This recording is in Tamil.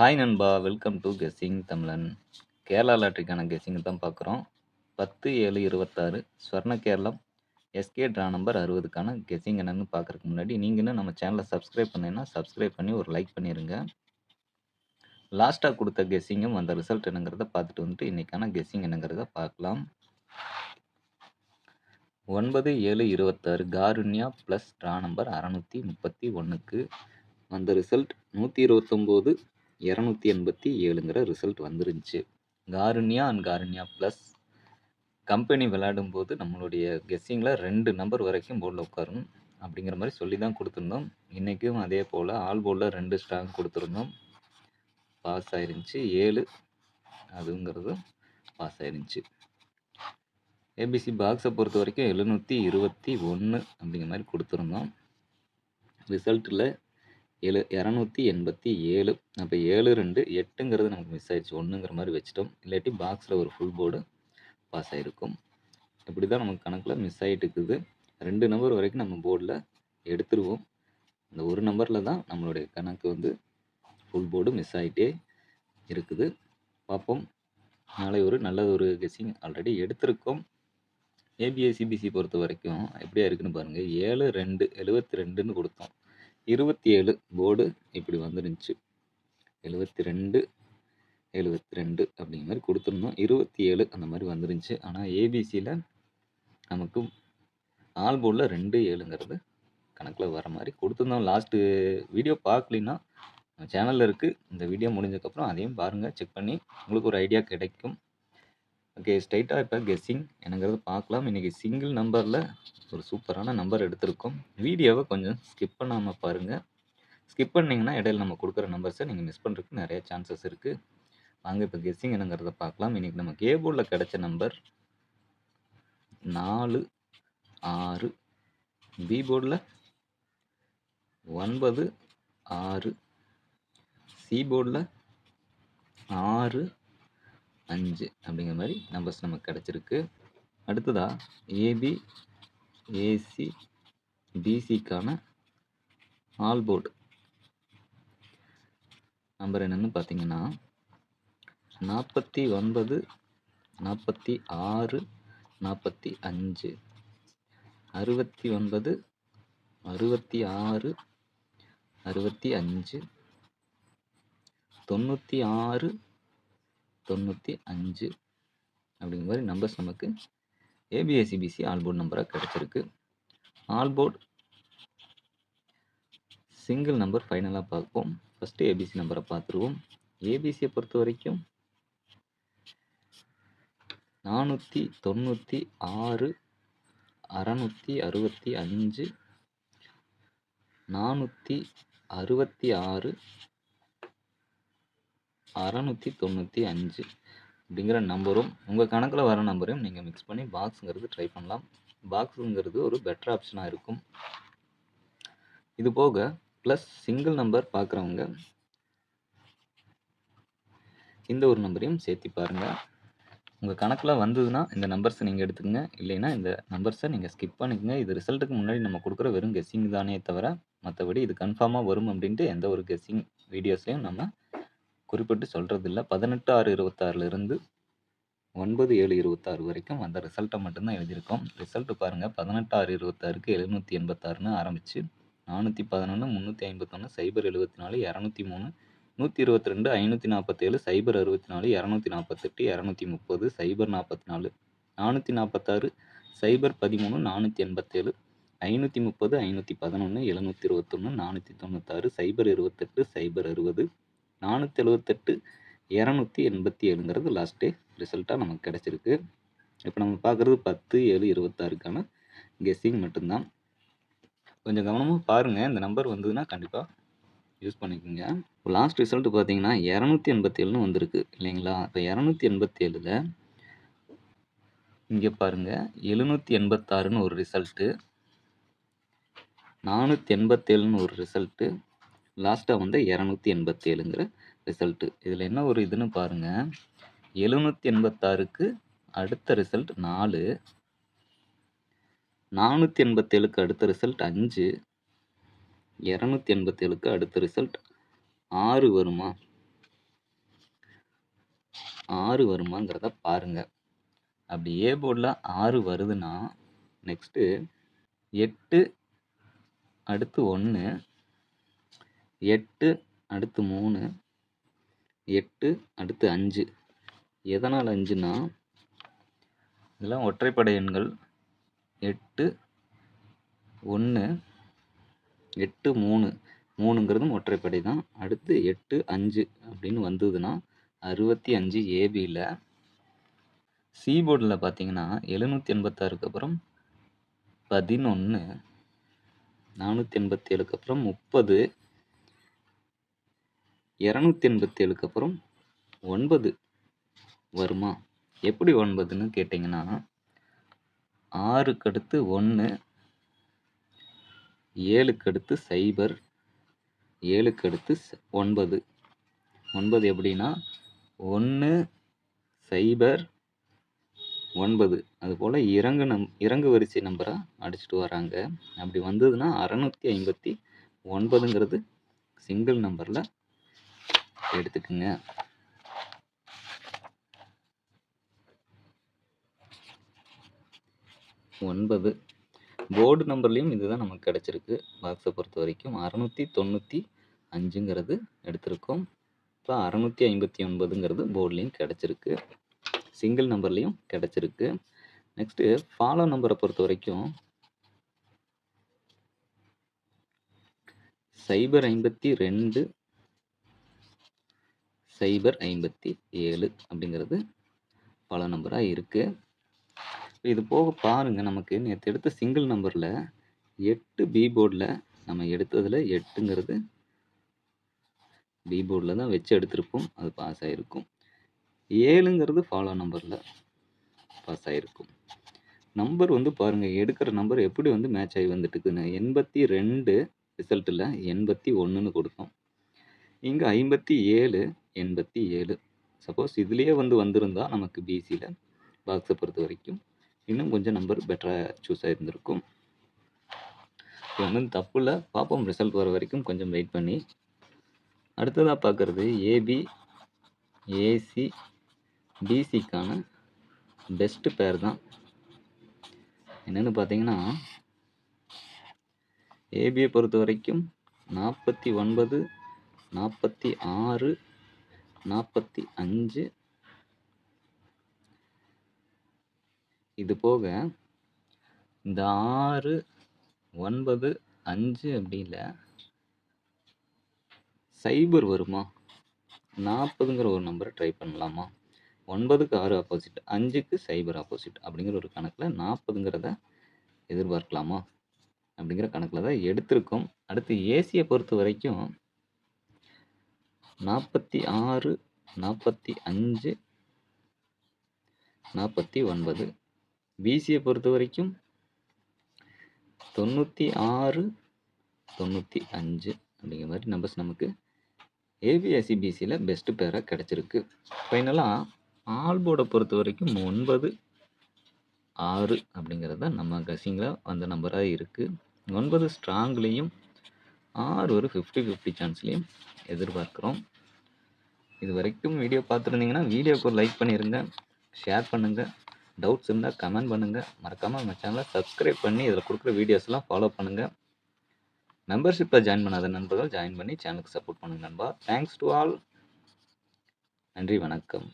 ஹாய் நண்பா! வெல்கம் டு கெஸ்ஸிங் தமிழன். கேரளா லாட்டரிக்கான கெஸ்ஸிங் தான் பார்க்குறோம். 10/7/26 Swarna Keralam SK draw number 60க்கான கெஸ்ஸிங் என்னன்னு பார்க்குறதுக்கு முன்னாடி, நீங்க இன்னும் நம்ம சேனலை சப்ஸ்கிரைப் பண்ணலைன்னா, சப்ஸ்கிரைப் பண்ணி ஒரு லைக் பண்ணிருங்க. லாஸ்ட்டா குடுத்த கெஸ்ஸிங்கும் அந்த ரிசல்ட் என்னங்கிறத பார்த்துட்டு வந்துட்டு, இன்னைக்கான கெஸ்ஸிங் என்னங்கிறத பார்க்கலாம். 9/7/26 காருண்யா ப்ளஸ் ட்ரா நம்பர் 631க்கு வந்த ரிசல்ட் 129/287ங்கிற ரிசல்ட் வந்துருந்துச்சு. Karunya and Karunya plus company விளையாடும்போது நம்மளுடைய கெஸ்ஸிங்கில் 2 நம்பர் வரைக்கும் போர்டில் உட்காரும் அப்படிங்கிற மாதிரி சொல்லி தான் கொடுத்துருந்தோம். இன்றைக்கும் அதே போல் ஆல் போர்டில் 2 ஸ்ட்ராங் கொடுத்துருந்தோம். பாஸ் ஆயிருந்துச்சு. 7 அதுங்கிறது பாஸ் ஆயிருந்துச்சு. ஏபிசி பாக்ஸை பொறுத்த வரைக்கும் 721 அப்படிங்கிற மாதிரி கொடுத்துருந்தோம். ரிசல்ட்டில் 287. அப்போ 7 2 8ங்கிறது நமக்கு மிஸ் ஆயிடுச்சு. 1ங்கிற மாதிரி வச்சுட்டோம். இல்லாட்டி பாக்ஸில் ஒரு ஃபுல் போர்டு பாஸ் ஆகிருக்கும். இப்படி தான் நமக்கு கணக்கில் மிஸ் ஆகிட்டு இருக்குது. 2 நம்பர் வரைக்கும் நம்ம போர்டில் எடுத்துருவோம். இந்த ஒரு நம்பரில் தான் நம்மளுடைய கணக்கு வந்து ஃபுல் போர்டு மிஸ் ஆகிட்டே இருக்குது. பார்ப்போம். நாளை ஒரு நல்ல ஒரு கெஸ்ஸிங் ஆல்ரெடி எடுத்திருக்கோம். ஏபிஎஸ்சிபிசி பொறுத்த வரைக்கும் எப்படியா இருக்குன்னு பாருங்கள். 7 2 72ன்னு கொடுத்தோம். 27 போர்டு இப்படி வந்துருந்துச்சு. 72 72 அப்படிங்கிற மாதிரி கொடுத்துருந்தோம். 27 அந்த மாதிரி வந்துருந்துச்சு. ஆனால் ஏபிசியில் நமக்கு ஆல் போர்டில் 2 7ங்கிறது கணக்கில் வர மாதிரி கொடுத்துருந்தோம். லாஸ்ட்டு வீடியோ பார்க்கலின்னா சேனலில் இருக்குது. இந்த வீடியோ முடிஞ்சதுக்கப்புறம் அதையும் பாருங்கள். செக் பண்ணி உங்களுக்கு ஒரு ஐடியா கிடைக்கும். ஓகே, ஸ்ட்ரைட்டாக இப்போ கெஸ்ஸிங் என்னங்கிறது பார்க்கலாம். இன்றைக்கி சிங்கிள் நம்பரில் ஒரு சூப்பரான நம்பர் எடுத்திருக்கோம். வீடியோவை கொஞ்சம் ஸ்கிப் பண்ணாமல் பாருங்கள். ஸ்கிப் பண்ணிங்கன்னா இடையில நம்ம கொடுக்குற நம்பர்ஸை நீங்கள் மிஸ் பண்ணுறதுக்கு நிறைய சான்சஸ் இருக்குது. வாங்க இப்போ கெஸ்ஸிங் என்னங்கிறத பார்க்கலாம். இன்றைக்கி நமக்கு ஏ போர்டில் கிடைச்ச நம்பர் 4 6, பி போர்டில் 9 6, சி போர்டில் 6 5 அப்படிங்கிற மாதிரி நம்பர்ஸ் நமக்கு கிடச்சிருக்கு. அடுத்ததாக ஏபி ஏசி பிசிக்கான ஆல் போர்டு நம்பர் என்னென்னு பார்த்தீங்கன்னா 49 46 45 69 66 65 96 95 அப்படிங்கிற மாதிரி நம்பர்ஸ் நமக்கு ஏபிஎஸ்சிபிசி ஆல் போர்டு நம்பராக கிடச்சிருக்கு. ஆல் போர்டு சிங்கிள் நம்பர் ஃபைனலாக பார்ப்போம். ஃபஸ்ட்டு ஏபிசி நம்பரை பார்த்துருவோம். ஏபிசியை பொறுத்த வரைக்கும் 496 665 466 695 அப்படிங்கிற நம்பரும் உங்கள் கணக்கில் வர நம்பரையும் நீங்கள் மிக்ஸ் பண்ணி பாக்ஸுங்கிறது ட்ரை பண்ணலாம். பாக்ஸுங்கிறது ஒரு பெட்டர் ஆப்ஷனாக இருக்கும். இது போக ப்ளஸ் சிங்கிள் நம்பர் பார்க்குறவங்க இந்த ஒரு நம்பரையும் சேர்த்து பாருங்கள். உங்கள் கணக்கில் வந்ததுன்னா இந்த நம்பர்ஸை நீங்கள் எடுத்துக்கங்க. இல்லைன்னா இந்த நம்பர்ஸை நீங்கள் ஸ்கிப் பண்ணிக்கங்க. இது ரிசல்ட்டுக்கு முன்னாடி நம்ம கொடுக்குற வெறும் கெஸ்ஸிங் தானே தவிர மற்றபடி இது கன்ஃபார்மாக வரும் அப்படின்ட்டு எந்த ஒரு கெஸ்ஸிங் வீடியோஸ்லையும் நம்ம குறிப்பிட்டு சொல்கிறதில்ல. 18/6/26 9/7/26 வரைக்கும் அந்த ரிசல்ட்டை மட்டும்தான் எழுதியிருக்கோம். ரிசல்ட்டு பாருங்கள். 18/6/26க்கு 786ன்னு ஆரம்பித்து 411 351 074 203 122 547 064 248 230 044 446 013 487 530 511 721 496 028 060 478 287ங்கிறது லாஸ்ட் டே ரிசல்ட்டாக நமக்கு கிடச்சிருக்கு. இப்போ நம்ம பார்க்குறது 10/7/26க்கான கெஸ்ஸிங் மட்டும்தான். கொஞ்சம் கவனமாக பாருங்கள். இந்த நம்பர் வந்ததுன்னா கண்டிப்பாக யூஸ் பண்ணிக்கோங்க. இப்போ லாஸ்ட் ரிசல்ட் பார்த்தீங்கன்னா 287ன்னு வந்திருக்கு இல்லைங்களா? இப்போ 287ல் இங்கே பாருங்கள் 786ன்னு ஒரு ரிசல்ட்டு, 487ன்னு ஒரு ரிசல்ட்டு, லாஸ்ட்டாக வந்து 287ங்கிற ரிசல்ட்டு. இதில் என்ன ஒரு இதுன்னு பாருங்கள். 786க்கு அடுத்த ரிசல்ட் 4, 487க்கு அடுத்த ரிசல்ட் 5, 287க்கு அடுத்த ரிசல்ட் 6 வருமா? 6 வருமாங்கிறத பாருங்க. அப்படி ஏ போர்டில் 6 வருதுன்னா நெக்ஸ்ட்டு 8 அடுத்து 1, 8 அடுத்து 3, 8 அடுத்து 5. எதனால் 5ன்னா இதெல்லாம் ஒற்றைப்படை எண்கள். 8 1 8 3 3ங்கிறதும் ஒற்றைப்படை தான். அடுத்து 8 5 அப்படின்னு வந்ததுன்னா 65 ஏபியில். சி போர்டில் பார்த்தீங்கன்னா 786க்கு அப்புறம் 11, 487க்கு அப்புறம் 30, 287க்கு அப்புறம் 9 வருமா? எப்படி 9ன்னு கேட்டிங்கன்னா 6க்கு அடுத்து 1, 7க்கு அடுத்து 0, 7க்கு அடுத்து 9. 9 எப்படின்னா 1 0 9. அதுபோல் இறங்கு வரிசை நம்பராக அடிச்சுட்டு வராங்க. அப்படி வந்ததுன்னா 659ங்கிறது சிங்கிள் நம்பரில் எடுத்துக்குங்க. ஒன்பது போர்டு நம்பர்லேயும் இதுதான் நமக்கு கிடச்சிருக்கு. பாக்ஸை பொறுத்த வரைக்கும் 695ங்கிறது எடுத்திருக்கோம். இப்போ 659ங்கிறது போர்ட்லேயும் கிடச்சிருக்கு, சிங்கிள் நம்பர்லேயும் கிடச்சிருக்கு. நெக்ஸ்ட்டு ஃபாலோ நம்பரை பொறுத்த வரைக்கும் 052 057 அப்படிங்கிறது ஃபாலோ நம்பராக இருக்குது. இது போக பாருங்கள், நமக்கு நேற்று எடுத்த சிங்கிள் நம்பரில் 8 பி போர்டில் நம்ம எடுத்ததில் 8ங்கிறது பி போர்டில் தான் வச்சு எடுத்திருப்போம், அது பாஸ் ஆகிருக்கும். 7ங்கிறது ஃபாலோ நம்பரில் பாஸ் ஆகிருக்கும். நம்பர் பாருங்கள், எடுக்கிற நம்பர் எப்படி மேட்ச் ஆகி வந்துட்டுருக்குன்னு. 82 ரிசல்ட்டில் 81ன்னு கொடுத்தோம். இங்கே 57 87. சப்போஸ் இதுலேயே வந்திருந்தால் நமக்கு பிசியில் பாக்ஸை பொறுத்த வரைக்கும் இன்னும் கொஞ்சம் நம்பர் பெட்டராக சூஸ் ஆகிருந்திருக்கும். இது தப்பு இல்லை, பார்ப்போம் ரிசல்ட் வர வரைக்கும் கொஞ்சம் வெயிட் பண்ணி. அடுத்ததாக பார்க்குறது ஏபி ஏசி பிசிக்கான பெஸ்ட் பேர் தான். என்னென்னு பார்த்தீங்கன்னா ஏபியை பொறுத்த வரைக்கும் 49 46 45. இது போக இந்த 6 9 5 அப்படி இல்லை, 0 வருமா? 40ங்கிற ஒரு நம்பரை ட்ரை பண்ணலாமா? 9க்கு 6 ஆப்போசிட், 5க்கு 0 ஆப்போசிட் அப்படிங்கிற ஒரு கணக்கில் 40ங்கிறத எதிர்பார்க்கலாமா அப்படிங்கிற கணக்கில் தான் எடுத்திருக்கோம். அடுத்து ஏசியை பொறுத்த வரைக்கும் 46 45 49. பிசியை பொறுத்த வரைக்கும் 96 95 அப்படிங்கிற மாதிரி நம்பர்ஸ் நமக்கு ஏபிஎஸ்சி பிசியில் பெஸ்ட்டு பேராக கிடச்சிருக்கு. ஃபைனலாக ஆல் போர்டை பொறுத்த வரைக்கும் 9 6 அப்படிங்கிறது தான் நம்ம கசிங்கில் வந்த நம்பராக இருக்குது. 9 ஸ்ட்ராங்லேயும் 6 ஒரு 50-50 சான்ஸ்லேயும் எதிர்பார்க்குறோம். இது வரைக்கும் வீடியோ பார்த்துருந்தீங்கன்னா வீடியோக்கு ஒரு லைக் பண்ணிடுங்க, ஷேர் பண்ணுங்கள், டவுட்ஸ் இருந்தால் கமெண்ட் பண்ணுங்கள். மறக்காமல் நம்ம சேனலை சப்ஸ்கிரைப் பண்ணி இதில் கொடுக்குற வீடியோஸ்லாம் ஃபாலோ பண்ணுங்கள். மெம்பர்ஷிப்பில் ஜாயின் பண்ணாத நண்பர்கள் ஜாயின் பண்ணி சேனலுக்கு சப்போர்ட் பண்ணுங்கள் நண்பா. Thanks to all. நன்றி, வணக்கம்.